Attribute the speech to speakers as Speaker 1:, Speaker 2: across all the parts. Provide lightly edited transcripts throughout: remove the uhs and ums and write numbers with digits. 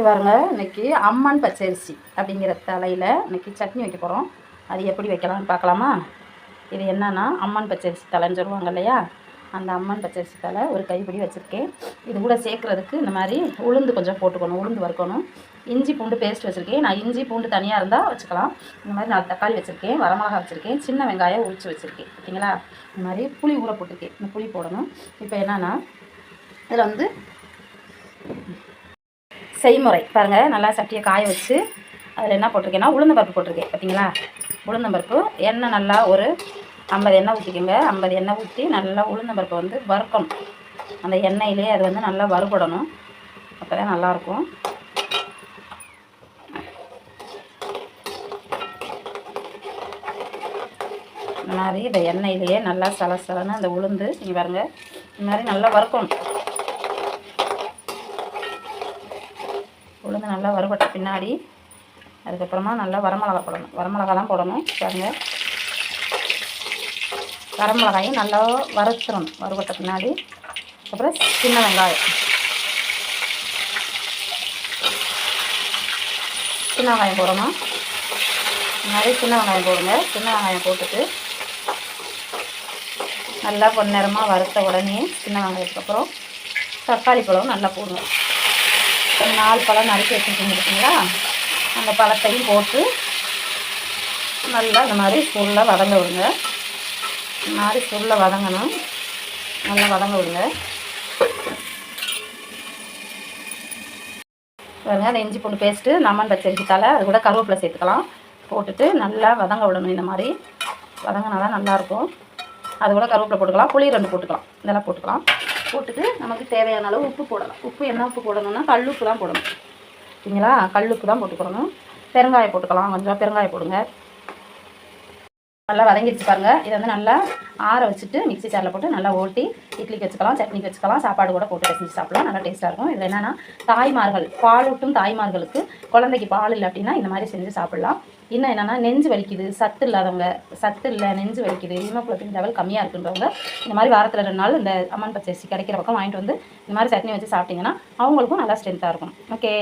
Speaker 1: பாருங்க, இன்றைக்கி அம்மன் பச்சரிசி அப்படிங்கிற தலையில் இன்றைக்கி சட்னி வைக்க போகிறோம். அது எப்படி வைக்கலாம்னு பார்க்கலாமா? இது என்னன்னா அம்மன் பச்சரிசி தலைன்னு சொல்லுவாங்க இல்லையா, அந்த அம்மன் பச்சரிசி தலை ஒரு கைப்பிடி வச்சுருக்கேன். இது கூட சேர்க்குறதுக்கு இந்த மாதிரி உளுந்து கொஞ்சம் போட்டுக்கணும், உளுந்து வறுக்கணும். இஞ்சி பூண்டு பேஸ்ட் வச்சுருக்கேன். நான் இஞ்சி பூண்டு தனியாக இருந்தால் வச்சுக்கலாம். இந்த மாதிரி 4 தக்காளி வச்சுருக்கேன், வரமிளகா வச்சுருக்கேன், சின்ன வெங்காயம் உரித்து வச்சுருக்கேன். ஓகேங்களா? இந்த மாதிரி புளி ஊற போட்டிருக்கேன். இந்த புளி போடணும். இப்போ என்னென்னா இதில் வந்து செய்முறை பாருங்கள். நல்லா சட்டியை காய வச்சு அதில் என்ன போட்டிருக்கேன்னா உளுந்தம்பருப்பு போட்டிருக்கேன். பார்த்தீங்களா? உளுந்தம்பருப்பு எண்ணெய் நல்லா ஒரு 50 எண்ணெய் ஊற்றிக்கோங்க. 50 எண்ணெய் ஊற்றி நல்லா உளுந்தம்பருப்பை வந்து வறுக்கணும். அந்த எண்ணெயிலே அது வந்து நல்லா வறுபடணும். அப்போ தான் நல்லாயிருக்கும். இந்த மாதிரி இந்த எண்ணெயிலேயே நல்லா சலசலன்னு அந்த உளுந்து நீங்கள் பாருங்கள், இந்த மாதிரி நல்லா வறுக்கணும். உளுந்து நல்லா வறுபட்ட பின்னாடி அதுக்கப்புறமா நல்லா வரமிளகா போடணும். வரமிளகா தான் போடணும். பாருங்கள், வரமிளகாயும் நல்லா வறுத்துடணும். வறுபட்ட பின்னாடி அப்புறம் சின்ன வெங்காயம் போடணும். இந்த மாதிரி சின்ன வெங்காயம் போடுங்க. சின்ன வெங்காயம் போட்டுட்டு நல்லா பொன்னிறமாக வறுத்த உடனே சின்ன வெங்காயத்துக்கு அப்புறம் தக்காளி பழம் நல்லா போடுங்க. 4 பழம் நறுக்கி வச்சுருக்கீங்களா, அந்த பழத்தையும் போட்டு நல்லா இந்த மாதிரி ஃபுல்லாக வதங்க விடுங்க. இந்த மாதிரி ஃபுல்லாக வதங்கணும். நல்லா வதங்க விடுங்க. பாருங்கள், அந்த இஞ்சி பூண்டு பேஸ்ட்டு, அம்மன் பச்சரிசி தலை, அது கூட கருவேப்பிலை சேர்த்துக்கலாம். போட்டுட்டு நல்லா வதங்க விடணும். இந்த மாதிரி வதங்கினா தான் நல்லாயிருக்கும். அது கூட கருவேப்பிலை போட்டுக்கலாம், புளி 2 போட்டுக்கலாம், இதெல்லாம் போட்டுக்கலாம். போட்டுட்டு நமக்கு தேவையான அளவு உப்பு போடலாம். உப்பு என்ன உப்பு போடணும்னா கல்லுப்பு தான் போடணும். சரிங்களா? கல்லுப்பு தான் போட்டுக்கணும். பெருங்காயம் போட்டுக்கலாம், கொஞ்சம் பெருங்காயம் போடுங்க. நல்லா வதங்கிடுச்சு பாருங்கள். இதை வந்து நல்லா ஆற வச்சுட்டு மிக்ஸி ஜாரில் போட்டு நல்லா ஓட்டி இட்லிக்கு வச்சுக்கலாம், சட்னிக்கு வச்சுக்கலாம், சாப்பாடு கூட போட்டு செஞ்சு சாப்பிடலாம். நல்லா டேஸ்ட்டாக இருக்கும். இதில் என்னென்னா தாய்மார்கள், பாலூட்டும் தாய்மார்களுக்கு குழந்தைக்கு பால் இல்லை அப்படின்னா இந்த மாதிரி செஞ்சு சாப்பிட்லாம். இன்னும் என்னென்னா நெஞ்சு வலிக்குது, சத்து இல்லாதவங்க, சத்து இல்லை நெஞ்சு வலிக்குது, ஹீமோகுளோபின் லெவல் கம்மியாக இருக்குன்றவங்க இந்த மாதிரி வாரத்தில் 2 நாள் இந்த அம்மன் பச்சரிசி கிடைக்கிற பக்கம் வாங்கிட்டு வந்து இந்த மாதிரி சட்னி வச்சு சாப்பிட்டிங்கன்னா அவங்களுக்கும் நல்லா ஸ்ட்ரென்த்தாக இருக்கும். ஓகே,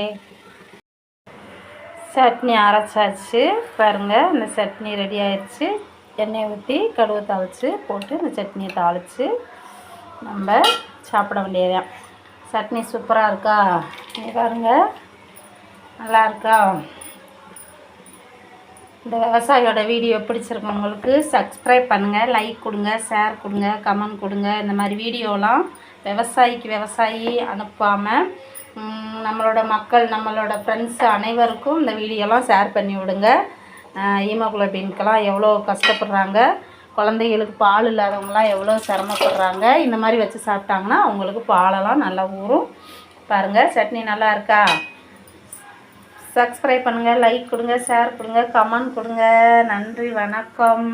Speaker 1: சட்னி அரைச்சாச்சு பாருங்கள். இந்த சட்னி ரெடி ஆயிடுச்சு. எண்ணெயை ஊற்றி கடுகு தாளித்து போட்டு இந்த சட்னியை தாளித்து நம்ம சாப்பிட வேண்டியதுதான். சட்னி சூப்பராக இருக்கா? பாருங்கள், நல்லா இருக்கா? இந்த விவசாயியோட வீடியோ பிடிச்சிருக்கவங்களுக்கு சப்ஸ்கிரைப் பண்ணுங்கள், லைக் கொடுங்க, ஷேர் கொடுங்க, கமெண்ட் கொடுங்க. இந்த மாதிரி வீடியோலாம் விவசாயிக்கு விவசாயி அனுப்பாமல் நம்மளோட மக்கள், நம்மளோட ஃப்ரெண்ட்ஸ் அனைவருக்கும் இந்த வீடியோலாம் ஷேர் பண்ணி விடுங்க. ஹீமோகுளோபின்க்கெல்லாம் எவ்வளோ கஷ்டப்படுறாங்க, குழந்தைகளுக்கு பால் இல்லாதவங்களாம் எவ்வளோ சிரமப்படுறாங்க. இந்த மாதிரி வச்சு சாப்பிட்டாங்கன்னா அவங்களுக்கு பாலெல்லாம் நல்லா ஊறும். பாருங்கள், சட்னி நல்லா இருக்கா? சப்ஸ்கிரைப் பண்ணுங்கள், லைக் கொடுங்க, ஷேர் கொடுங்க, கமெண்ட் கொடுங்க. நன்றி, வணக்கம்.